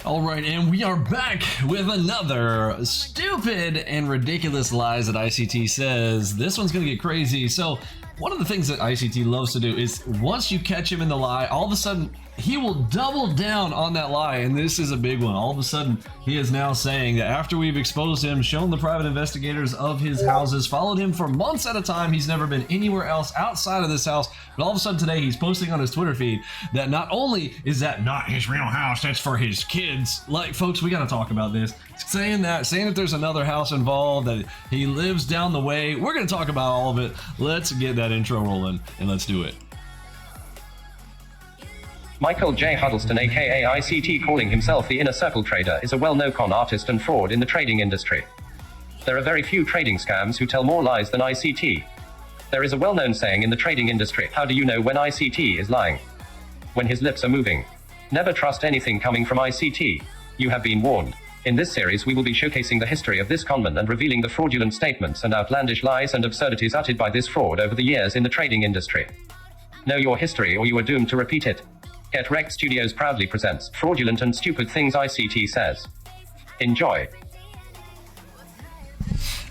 All right, and we are back with another stupid and ridiculous lies that ICT says. This one's going to get crazy. So one of the things that ICT loves to do is once you catch him in the lie, all of a sudden he will double down on that lie. And this is a big one. All of a sudden he is now saying that after we've exposed him, shown the private investigators of his houses, followed him for months at a time, he's never been anywhere else outside of this house. But all of a sudden today he's posting on his Twitter feed that not only is that not his real house, that's for his kids. Like, folks, we got to talk about this. Saying that there's another house involved, that he lives down the way. We're going to talk about all of it. Let's get that intro rolling and let's do it. Michael J. Huddleston, aka ICT, calling himself the Inner Circle Trader, is a well-known con artist and fraud in the trading industry. There are very few trading scams who tell more lies than ICT. There is a well-known saying in the trading industry: how do you know when ICT is lying? When his lips are moving. Never trust anything coming from ICT. You have been warned. In this series we will be showcasing the history of this conman and revealing the fraudulent statements and outlandish lies and absurdities uttered by this fraud over the years in the trading industry. Know your history or you are doomed to repeat it. Get Wrecked Studios proudly presents Fraudulent and Stupid Things ICT Says. Enjoy.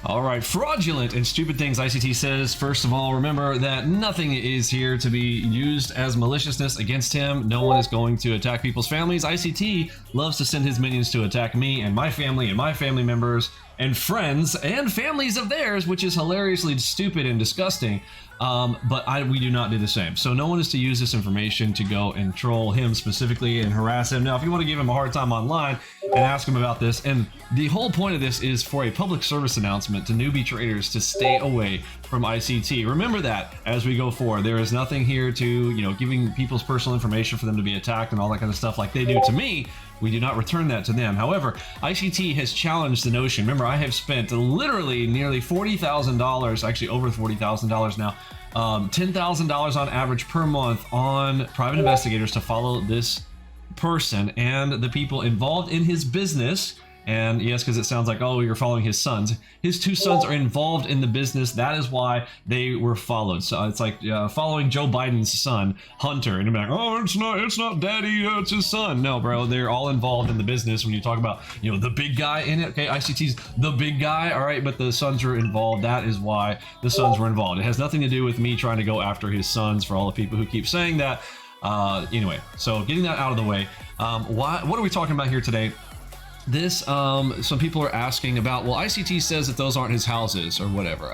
All right, fraudulent and stupid things ICT says. First of all, remember that nothing is here to be used as maliciousness against him. No one is going to attack people's families. ICT loves to send his minions to attack me and my family members and friends and families of theirs, which is hilariously stupid and disgusting. But we do not do the same. So no one is to use this information to go and troll him specifically and harass him. Now, if you want to give him a hard time online and ask him about this, and the whole point of this is for a public service announcement to newbie traders to stay away from ICT. Remember that as we go forward. There is nothing here to, giving people's personal information for them to be attacked and all that kind of stuff like they do to me. We do not return that to them. However, ICT has challenged the notion. Remember, I have spent literally nearly $40,000, actually over $40,000 now, $10,000 on average per month on private investigators to follow this person and the people involved in his business. And yes, because it sounds like, oh, you're following his sons. His two sons are involved in the business. That is why they were followed. So it's like following Joe Biden's son, Hunter. And you're like, oh, it's not daddy, it's his son. No, bro, they're all involved in the business. When you talk about, the big guy in it, okay, ICT's the big guy, all right, but the sons are involved. That is why the sons were involved. It has nothing to do with me trying to go after his sons, for all the people who keep saying that. Anyway, so getting that out of the way, what are we talking about here today? This, some people are asking about, well, ICT says that those aren't his houses or whatever.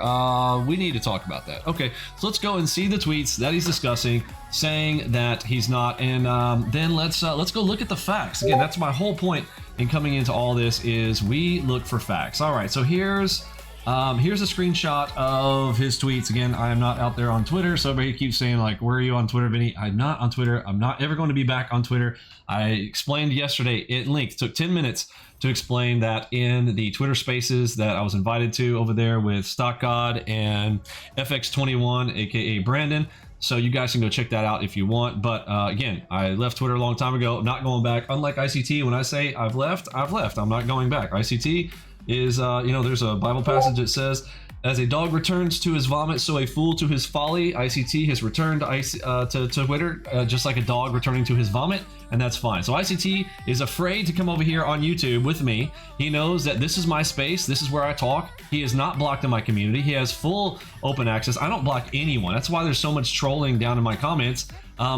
We need to talk about that. Okay, so let's go and see the tweets that he's discussing, saying that he's not, and then let's go look at the facts. Again, that's my whole point in coming into all this, is we look for facts. All right, so here's a screenshot of his tweets. Again, I am not out there on Twitter, so everybody keeps saying, like, where are you on Twitter, Vinny? I'm not on Twitter. I'm not ever going to be back on Twitter. I explained yesterday at length, took 10 minutes to explain that in the Twitter spaces that I was invited to over there with Stock God and FX21, aka Brandon. So you guys can go check that out if you want. But again, I left Twitter a long time ago. I'm not going back. Unlike ICT, when I say I've left, I've left. I'm not going back. ICT is, there's a Bible passage that says, as a dog returns to his vomit, so a fool to his folly. ICT has returned to Twitter, just like a dog returning to his vomit, and that's fine. So ICT is afraid to come over here on YouTube with me. He knows that this is my space. This is where I talk. He is not blocked in my community. He has full open access. I don't block anyone. That's why there's so much trolling down in my comments.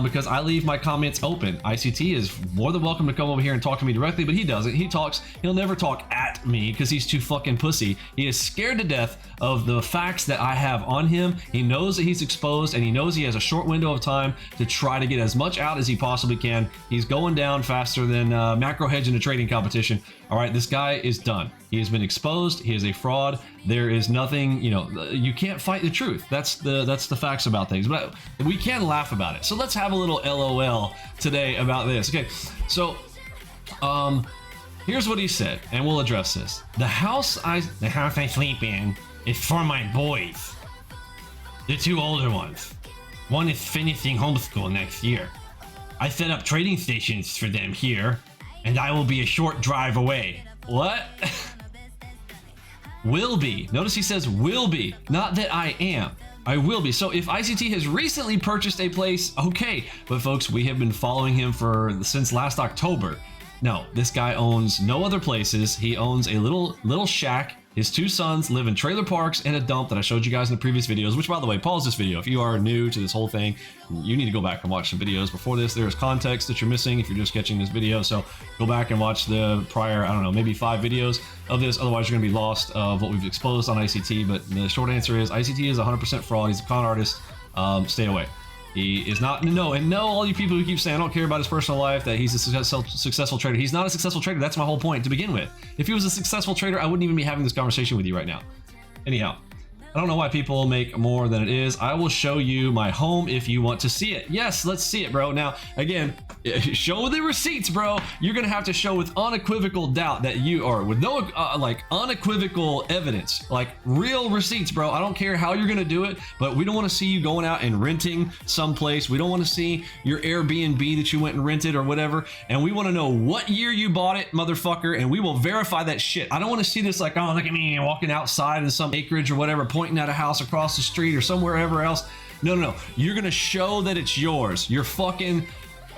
Because I leave my comments open. ICT is more than welcome to come over here and talk to me directly, but he doesn't. He'll never talk at me because he's too fucking pussy. He is scared to death of the facts that I have on him. He knows that he's exposed, and he knows he has a short window of time to try to get as much out as he possibly can. He's going down faster than macro hedge in a trading competition. All right, this guy is done. He has been exposed. He is a fraud. There is nothing, you can't fight the truth. That's the facts about things, but we can laugh about it. So let's have a little LOL today about this. Okay, so here's what he said, and we'll address this. The house I sleep in is for my boys. The two older ones. One is finishing homeschool next year. I set up trading stations for them here, and I will be a short drive away. What? Will be. Notice he says will be, not that I am. I will be. So if ICT has recently purchased a place, okay. But folks, we have been following him since last October. No, this guy owns no other places. He owns a little shack. His 2 sons live in trailer parks and a dump that I showed you guys in the previous videos, which, by the way, pause this video. If you are new to this whole thing, you need to go back and watch some videos before this. There's context that you're missing if you're just catching this video. So go back and watch the prior, I don't know, maybe 5 videos of this. Otherwise, you're going to be lost of what we've exposed on ICT. But the short answer is ICT is 100% fraud. He's a con artist. Stay away. He is not, no, all you people who keep saying I don't care about his personal life, that he's a successful trader. He's not a successful trader. That's my whole point to begin with. If he was a successful trader, I wouldn't even be having this conversation with you right now. Anyhow, I don't know why people make more than it is. I will show you my home if you want to see it. Yes, let's see it, bro. Now, again, show the receipts, bro. You're gonna have to show with unequivocal doubt that you are, with no like unequivocal evidence, like real receipts, bro. I don't care how you're gonna do it, but we don't want to see you going out and renting someplace. We don't want to see your Airbnb that you went and rented or whatever. And we want to know what year you bought it, motherfucker, and we will verify that shit. I don't want to see this like, oh, look at me walking outside in some acreage or whatever, pointing at a house across the street or somewhere ever else. No. You're gonna show that it's yours. You're fucking,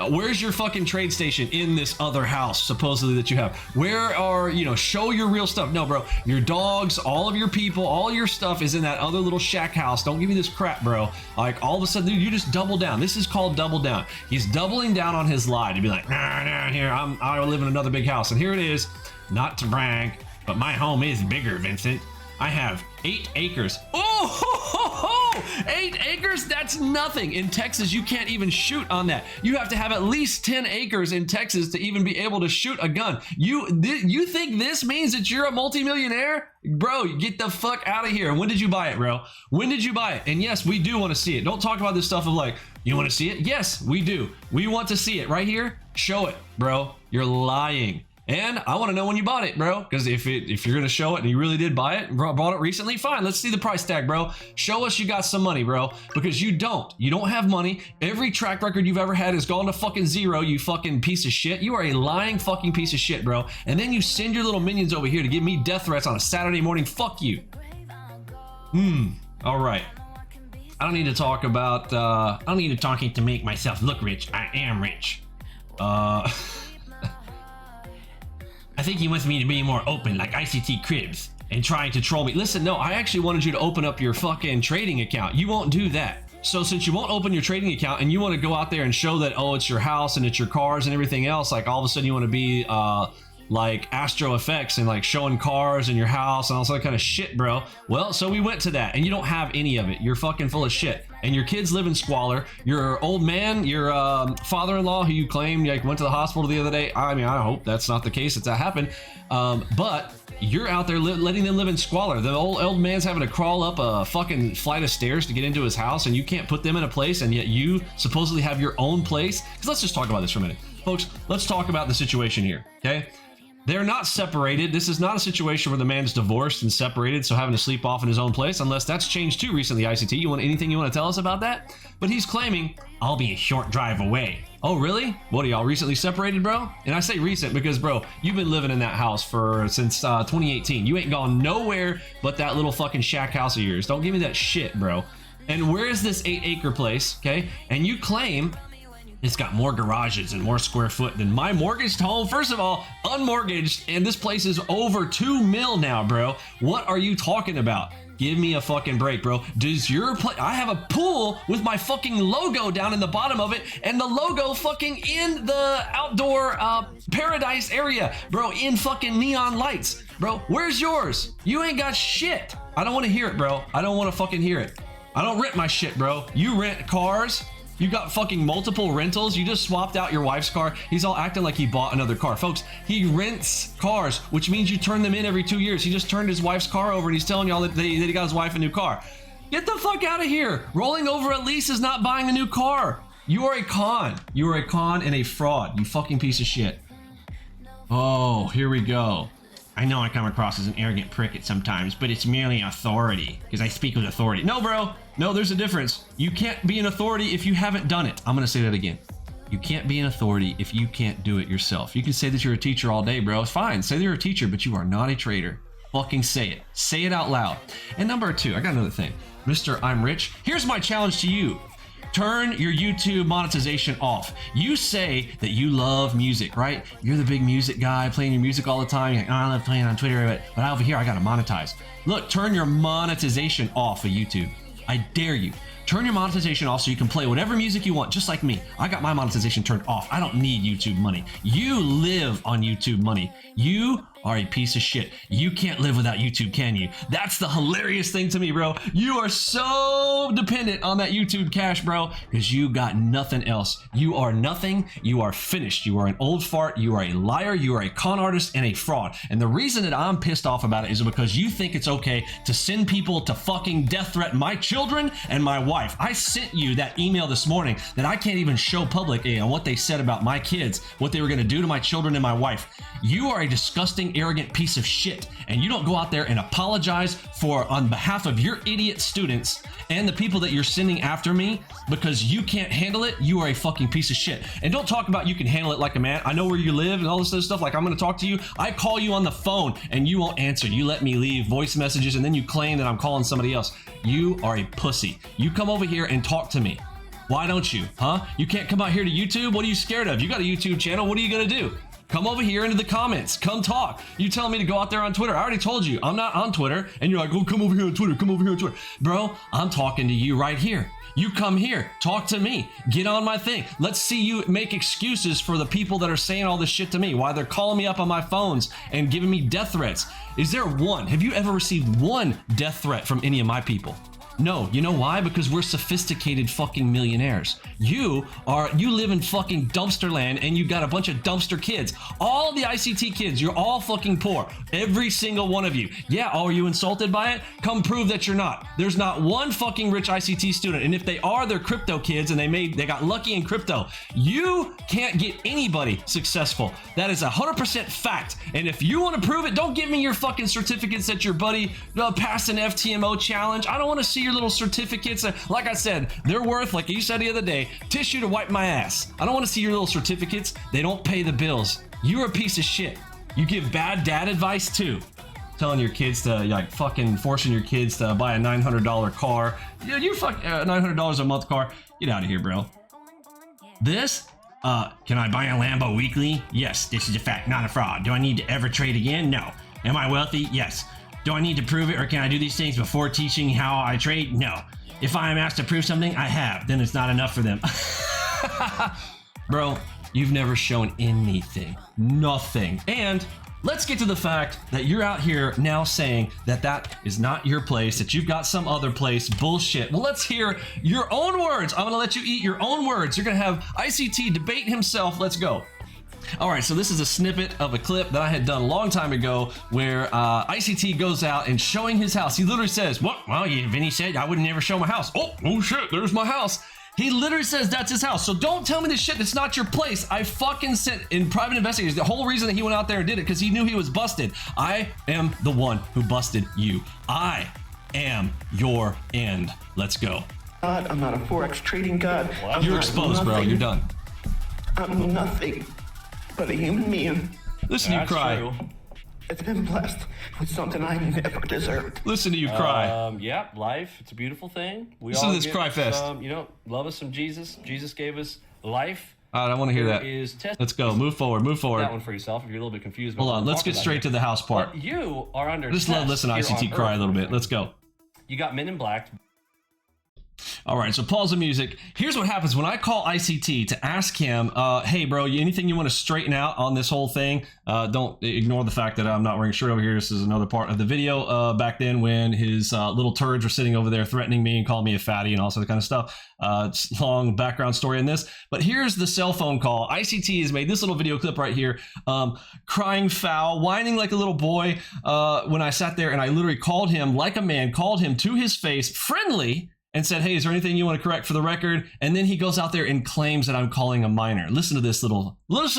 where's your fucking trade station in this other house supposedly that you have? Where are, show your real stuff. No, bro, your dogs, all of your people, all your stuff is in that other little shack house. Don't give me this crap, bro. Like, all of a sudden, dude, you just double down. This is called double down. He's doubling down on his lie to be like, nah, here, I live in another big house. And here it is, not to brag, but my home is bigger, Vincent. I have 8 acres. Oh, ho, ho, ho! 8 acres? That's nothing. In Texas, you can't even shoot on that. You have to have at least 10 acres in Texas to even be able to shoot a gun. You think this means that you're a multimillionaire? Bro, get the fuck out of here. When did you buy it, bro? When did you buy it? And yes, we do want to see it. Don't talk about this stuff of like, you want to see it? Yes, we do. We want to see it right here. Show it, bro. You're lying. And I want to know when you bought it, bro. Because if you're going to show it and you really did buy it, bought it recently, fine. Let's see the price tag, bro. Show us you got some money, bro. Because you don't. You don't have money. Every track record you've ever had has gone to fucking zero, you fucking piece of shit. You are a lying fucking piece of shit, bro. And then you send your little minions over here to give me death threats on a Saturday morning. Fuck you. All right. I don't need to talk about, I don't need to talking to make myself look rich. I am rich. I think he wants me to be more open like ICT Cribs and trying to troll me. Listen, no, I actually wanted you to open up your fucking trading account. You won't do that. So since you won't open your trading account and you want to go out there and show that, oh, it's your house and it's your cars and everything else, like all of a sudden you want to be like Astro Effects and like showing cars in your house and all that kind of shit, bro. Well, so we went to that and you don't have any of it. You're fucking full of shit. And your kids live in squalor. Your old man, your father-in-law who you claim like went to the hospital the other day. I mean, I hope that's not the case that happened. But you're out there letting them live in squalor. The old man's having to crawl up a fucking flight of stairs to get into his house, and you can't put them in a place, and yet you supposedly have your own place. Because let's just talk about this for a minute. Folks, let's talk about the situation here, okay? They're not separated. This is not a situation where the man's divorced and separated, so having to sleep off in his own place, unless that's changed too recently, ICT. Anything you want to tell us about that? But he's claiming, I'll be a short drive away. Oh, really? What, are y'all recently separated, bro? And I say recent because, bro, you've been living in that house since 2018. You ain't gone nowhere but that little fucking shack house of yours. Don't give me that shit, bro. And where is this 8-acre place, okay? And you claim it's got more garages and more square foot than my mortgaged home. First of all, unmortgaged, and this place is over 2 mil now, bro. What are you talking about? Give me a fucking break, bro. Does your place? I have a pool with my fucking logo down in the bottom of it, and the logo fucking in the outdoor paradise area, bro, in fucking neon lights. Bro, where's yours? You ain't got shit. I don't want to hear it, bro. I don't want to fucking hear it. I don't rent my shit, bro. You rent cars. You got fucking multiple rentals. You just swapped out your wife's car. He's all acting like he bought another car. Folks, he rents cars, which means you turn them in every 2 years. He just turned his wife's car over and he's telling y'all that he got his wife a new car. Get the fuck out of here. Rolling over a lease is not buying a new car. You are a con. You are a con and a fraud. You fucking piece of shit. Oh, here we go. I know I come across as an arrogant prick at sometimes, but it's merely authority, because I speak with authority. No, bro. No, there's a difference. You can't be an authority if you haven't done it. I'm going to say that again. You can't be an authority if you can't do it yourself. You can say that you're a teacher all day, bro. It's fine. Say that you're a teacher, but you are not a trader. Fucking say it. Say it out loud. And number 2, I got another thing. Mr. I'm Rich, here's my challenge to you. Turn your YouTube monetization off. You say that you love music, right? You're the big music guy playing your music all the time. You're like, oh, I love playing on Twitter, but over here I gotta monetize. Look, turn your monetization off of YouTube. I dare you. Turn your monetization off so you can play whatever music you want, just like me. I got my monetization turned off. I don't need YouTube money. You live on YouTube money. You are a piece of shit. You can't live without YouTube, can you? That's the hilarious thing to me, bro. You are so dependent on that YouTube cash, bro, because you got nothing else. You are nothing. You are finished. You are an old fart. You are a liar. You are a con artist and a fraud. And the reason that I'm pissed off about it is because you think it's okay to send people to fucking death threaten my children and my wife. I sent you that email this morning that I can't even show publicly on what they said about my kids, what they were going to do to my children and my wife. You are a disgusting, arrogant piece of shit, and you don't go out there and apologize for on behalf of your idiot students and the people that you're sending after me because you can't handle it. You are a fucking piece of shit. And don't talk about you can handle it like a man. I know where you live and all this other stuff. Like, I'm going to talk to you. I call you on the phone and you won't answer. You let me leave voice messages and then you claim that I'm calling somebody else. You are a pussy. You come over here and talk to me. Why don't you? Huh? You can't come out here to YouTube? What are you scared of? You got a YouTube channel. What are you going to do? Come over here into the comments. Come talk. You telling me to go out there on Twitter. I already told you I'm not on Twitter. And you're like, oh, come over here on Twitter. Come over here on Twitter. Bro, I'm talking to you right here. You come here. Talk to me. Get on my thing. Let's see you make excuses for the people that are saying all this shit to me. Why they're calling me up on my phones and giving me death threats. Is there one? Have you ever received one death threat from any of my people? No, you know why? Because we're sophisticated fucking millionaires. You live in fucking dumpster land and you got a bunch of dumpster kids. All the ICT kids, you're all fucking poor. Every single one of you. Yeah, are you insulted by it? Come prove that you're not. There's not one fucking rich ICT student. And if they are, they're crypto kids and they got lucky in crypto. You can't get anybody successful. That is 100% fact. And if you want to prove it, don't give me your fucking certificates that your buddy passed an FTMO challenge. I don't want to see your little certificates. Like I said, they're worth, like you said the other day, tissue to wipe my ass. I don't want to see your little certificates. They don't pay the bills. You're a piece of shit. You give bad dad advice too. Telling your kids to, like, fucking forcing your kids to buy a $900 car. You fuck $900 a month car. Get out of here, bro. This? Can I buy a Lambo weekly? Yes, this is a fact, not a fraud. Do I need to ever trade again? No. Am I wealthy? Yes. Do I need to prove it, or can I do these things before teaching how I trade? No. If I am asked to prove something, I have. Then it's not enough for them. Bro, you've never shown anything. Nothing. And let's get to the fact that you're out here now saying that that is not your place, that you've got some other place. Bullshit. Well, let's hear your own words. I'm going to let you eat your own words. You're going to have ICT debate himself. Let's go. All right, so this is a snippet of a clip that I had done a long time ago where ICT goes out and showing his house. He literally says, what? Well, Vinny said I would never show my house. Oh shit, there's my house. He literally says that's his house. So don't tell me this shit. It's not your place. I fucking sent in private investigators. The whole reason that he went out there and did it because he knew he was busted. I am the one who busted you. I am your end. Let's go. God, I'm not a Forex trading god. You're exposed, bro. You're done. I'm nothing but a human being. Listen to you cry. True. It's been blessed with something I never deserved. Listen to you cry. Yeah, life, it's a beautiful thing. We Listen all to this get cry fest. Love us some Jesus. Jesus gave us life. All right, I want to hear that. Is test- Let's go. Move forward. Move forward. That one for yourself if you're a little bit confused. About Hold what on. we're Let's talking get about straight here. to the house part. But you are under Just test listen to here ICT on cry a Earth. little bit. Let's go. You got Men in Black. All right, so pause the music. Here's what happens when I call ICT to ask him, hey, bro, anything you want to straighten out on this whole thing? Don't ignore the fact that I'm not wearing a shirt over here. This is another part of the video back then when his little turds were sitting over there threatening me and calling me a fatty and all sorts of kind of stuff. It's long background story in this. But here's the cell phone call. ICT has made this little video clip right here, crying foul, whining like a little boy when I sat there and I literally called him like a man, called him to his face, friendly, and said, hey, is there anything you want to correct for the record? And then he goes out there and claims that I'm calling a minor. Listen to this little old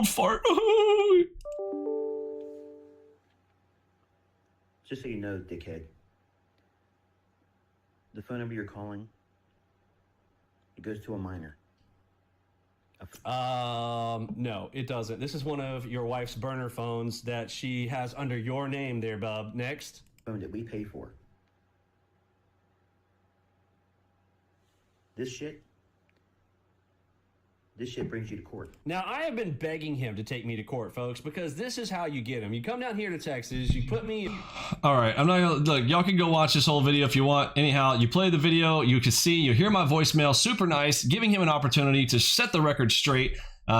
fart. Just so you know, dickhead, the phone number you're calling, it goes to a minor. No, it doesn't. This is one of your wife's burner phones that she has under your name there, bub. Next. Phone that we pay for. This shit brings you to court. Now, I have been begging him to take me to court, folks, because this is how you get him. You come down here to Texas, you put me... All right, I'm not gonna look. Y'all can go watch this whole video if you want. Anyhow, you play the video, you can see, you hear my voicemail, super nice, giving him an opportunity to set the record straight.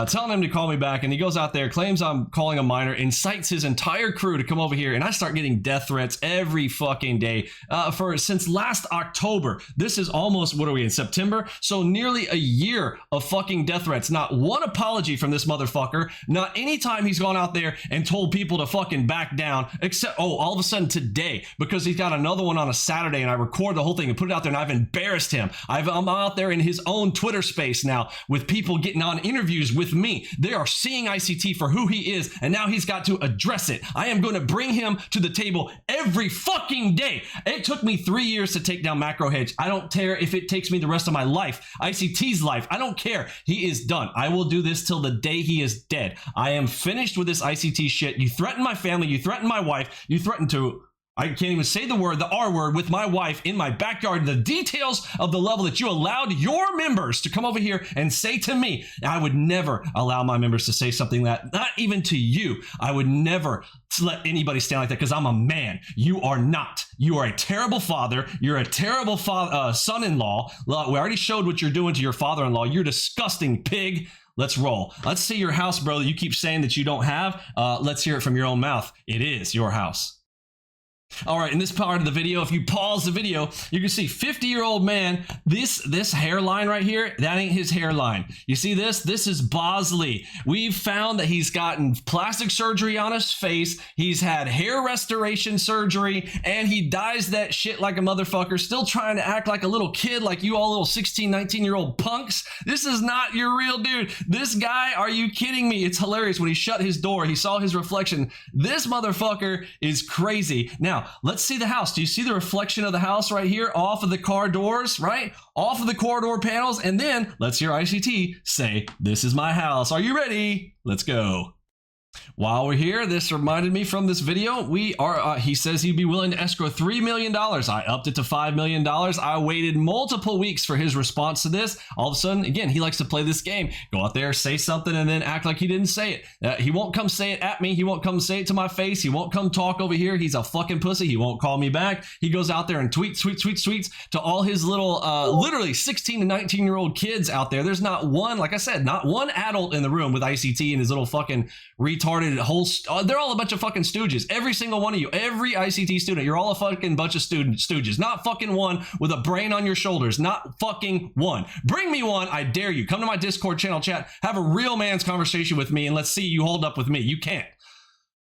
Telling him to call me back, and he goes out there, claims I'm calling a minor, incites his entire crew to come over here, and I start getting death threats every fucking day since last October. This is almost, what are we in, September? So nearly a year of fucking death threats. Not one apology from this motherfucker. Not any time he's gone out there and told people to fucking back down, except, oh, all of a sudden today, because he's got another one on a Saturday, and I record the whole thing and put it out there, and I've embarrassed him. I'm out there in his own Twitter space now with people getting on interviews with me. They are seeing ICT for who he is, and now he's got to address it. I am going to bring him to the table every fucking day. It took me 3 years to take down Macro Hedge. I don't care if it takes me the rest of my life, ICT's life. I don't care. He is done. I will do this till the day he is dead. I am finished with this ICT shit. You threaten my family. You threaten my wife. You threaten to... I can't even say the word, the R word, with my wife in my backyard. The details of the level that you allowed your members to come over here and say to me. I would never allow my members to say something that, not even to you. I would never let anybody stand like that because I'm a man. You are not. You are a terrible father. You're a terrible son-in-law. We already showed what you're doing to your father-in-law. You're disgusting pig. Let's roll. Let's see your house, bro, that you keep saying that you don't have. Let's hear it from your own mouth. It is your house. All right, in this part of the video, if you pause the video, you can see 50-year-old man. This hairline right here, that ain't his hairline. You see this? This is Bosley. We've found that he's gotten plastic surgery on his face. He's had hair restoration surgery, and he dyes that shit like a motherfucker, still trying to act like a little kid, like you all little 16, 19-year-old punks. This is not your real dude. This guy, are you kidding me? It's hilarious. When he shut his door, he saw his reflection. This motherfucker is crazy. Now, let's see the house. Do you see the reflection of the house right here off of the car doors, right? Off of the car door panels. And then let's hear ICT say, "This is my house." Are you ready? Let's go. While we're here, this reminded me from this video, he says he'd be willing to escrow $3 million. I upped it to $5 million. I waited multiple weeks for his response to this. All of a sudden, again, he likes to play this game. Go out there, say something, and then act like he didn't say it. He won't come say it at me. He won't come say it to my face. He won't come talk over here. He's a fucking pussy. He won't call me back. He goes out there and tweets to all his little, literally 16 to 19-year-old kids out there. There's not one, like I said, not one adult in the room with ICT and his little fucking retarded they're all a bunch of fucking stooges. Every single one of you, every ICT student, you're all a fucking bunch of stooges. Not fucking one with a brain on your shoulders. Not fucking one. Bring me one. I dare you. Come to my Discord channel chat. Have a real man's conversation with me and let's see you hold up with me. You can't.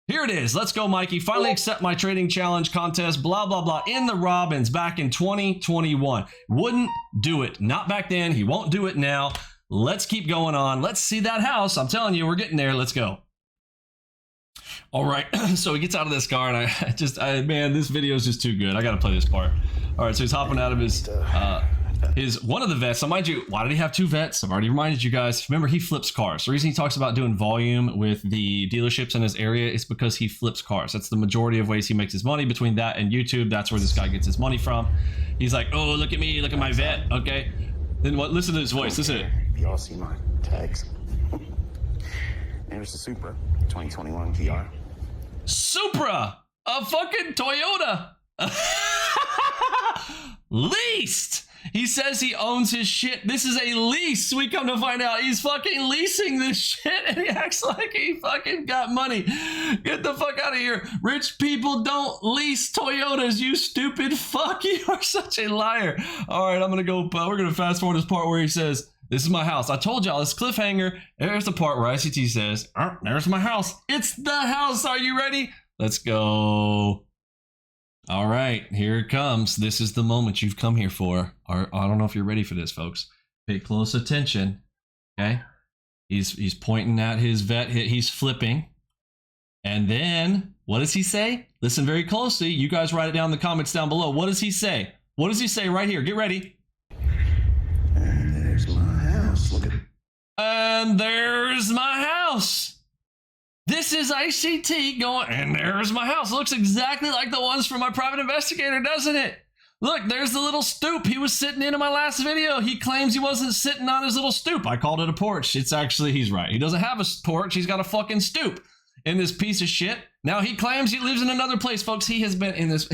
Here it is. Let's go, Mikey. Finally accept my trading challenge contest, blah, blah, blah, in the Robins back in 2021. Wouldn't do it. Not back then. He won't do it now. Let's keep going on. Let's see that house. I'm telling you, we're getting there. Let's go. All right, so he gets out of this car, and man, this video is just too good. I gotta play this part. All right, so he's hopping out of his one of the vets. So mind you, why did he have two vets? I've already reminded you guys. Remember, he flips cars. The reason he talks about doing volume with the dealerships in his area is because he flips cars. That's the majority of ways he makes his money. Between that and YouTube, that's where this guy gets his money from. He's like, oh, look at me, look at my vet, okay? Then what? Listen to his voice, listen to it. Y'all see my tags? There's the Supra 2021 VR. Supra, a fucking Toyota. Leased. He says he owns his shit. This is a lease. We come to find out he's fucking leasing this shit, and he acts like he fucking got money. Get the fuck out of here. Rich people don't lease Toyotas, you stupid fuck. You are such a liar. All right, I'm gonna go. We're gonna fast forward this part where he says, "This is my house." I told y'all, this cliffhanger. There's the part where ICT says, "There's my house." It's the house. Are you ready? Let's go. All right, here it comes. This is the moment you've come here for. I don't know if you're ready for this, folks. Pay close attention. Okay, he's pointing at his vet. He's flipping, and then what does he say? Listen very closely. You guys write it down in the comments down below. What does he say? What does he say right here? Get ready. And there's my house. Look at it. And there's my house. This is ICT going, and there's my house. It looks exactly like the ones from my private investigator, doesn't it? Look, there's the little stoop he was sitting in my last video. He claims he wasn't sitting on his little stoop. I called it a porch. It's actually, he's right. He doesn't have a porch. He's got a fucking stoop in this piece of shit. Now he claims he lives in another place, folks. He has been in this.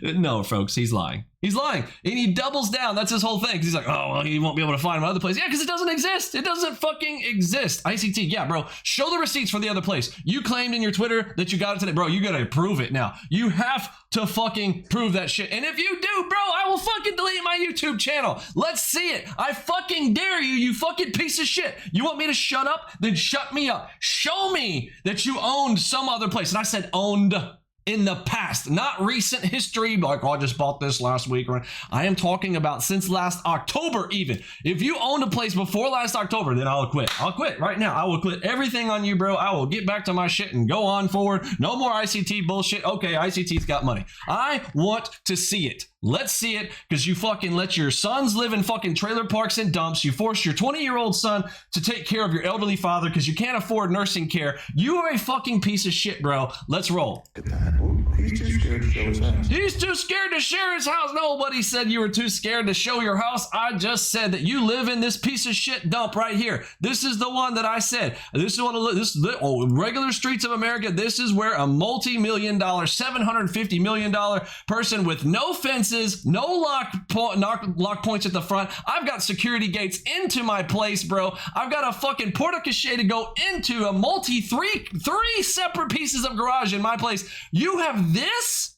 No, folks, he's lying. He's lying. And he doubles down. That's his whole thing. 'Cause he's like, oh, well, he won't be able to find my other place. Yeah, because it doesn't exist. It doesn't fucking exist. ICT, yeah, bro. Show the receipts for the other place. You claimed in your Twitter that you got it today. Bro, you got to prove it now. You have to fucking prove that shit. And if you do, bro, I will fucking delete my YouTube channel. Let's see it. I fucking dare you, you fucking piece of shit. You want me to shut up? Then shut me up. Show me that you owned some other place. And I said owned in the past, not recent history, like, oh, I just bought this last week. I am talking about since last October even. If you owned a place before last October, then I'll quit. I'll quit right now. I will quit everything on you, bro. I will get back to my shit and go on forward. No more ICT bullshit. Okay, ICT's got money. I want to see it. Let's see it, because you fucking let your sons live in fucking trailer parks and dumps. You force your 20-year-old son to take care of your elderly father because you can't afford nursing care. You are a fucking piece of shit, bro. Let's roll. He's too scared to show his house. He's too scared to share his house. Nobody said you were too scared to show your house. I just said that you live in this piece of shit dump right here. This is the one that I said. This is what this is the regular streets of America. This is where a multi-million dollar, $750 million person with no fences, no lock points at the front. I've got security gates into my place, bro. I've got a fucking porta cachet to go into a three separate pieces of garage in my place. You have this?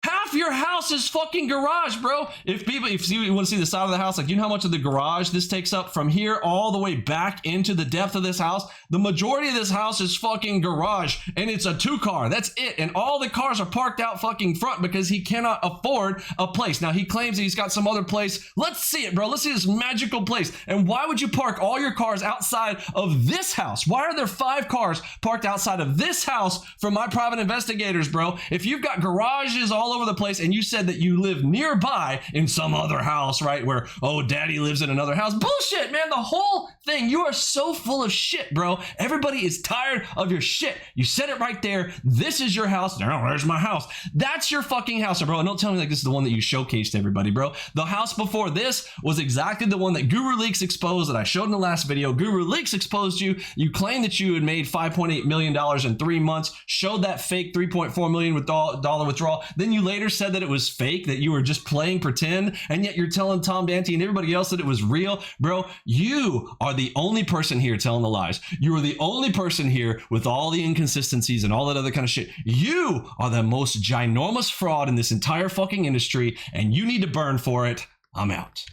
Half your house is fucking garage, bro. If you want to see the side of the house, like, you know how much of the garage this takes up from here all the way back into the depth of this house? The majority of this house is fucking garage, and it's a 2-car. That's it. And all the cars are parked out fucking front because he cannot afford a place. Now, he claims that he's got some other place. Let's see it, bro. Let's see this magical place. And why would you park all your cars outside of this house? Why are there 5 cars parked outside of this house from my private investigators, bro? If you've got garages all over the place and you said that you live nearby in some other house, right, where, oh, daddy lives in another house. Bullshit, man. The whole thing. You are so full of shit, bro. Everybody is tired of your shit. You said it right there. This is your house. No, where's my house? That's your fucking house, bro. And don't tell me like this is the one that you showcased to everybody, bro. The house before this was exactly the one that Guru Leaks exposed that I showed in the last video. Guru Leaks exposed you. You claimed that you had made $5.8 million in 3 months, showed that fake $3.4 million with dollar withdrawal. Then you later said that it was fake, that you were just playing pretend, and yet you're telling Tom Dante and everybody else that it was real. Bro, you are the only person here telling the lies. You are the only person here with all the inconsistencies and all that other kind of shit. You are the most ginormous fraud in this entire fucking industry, and you need to burn for it. I'm out.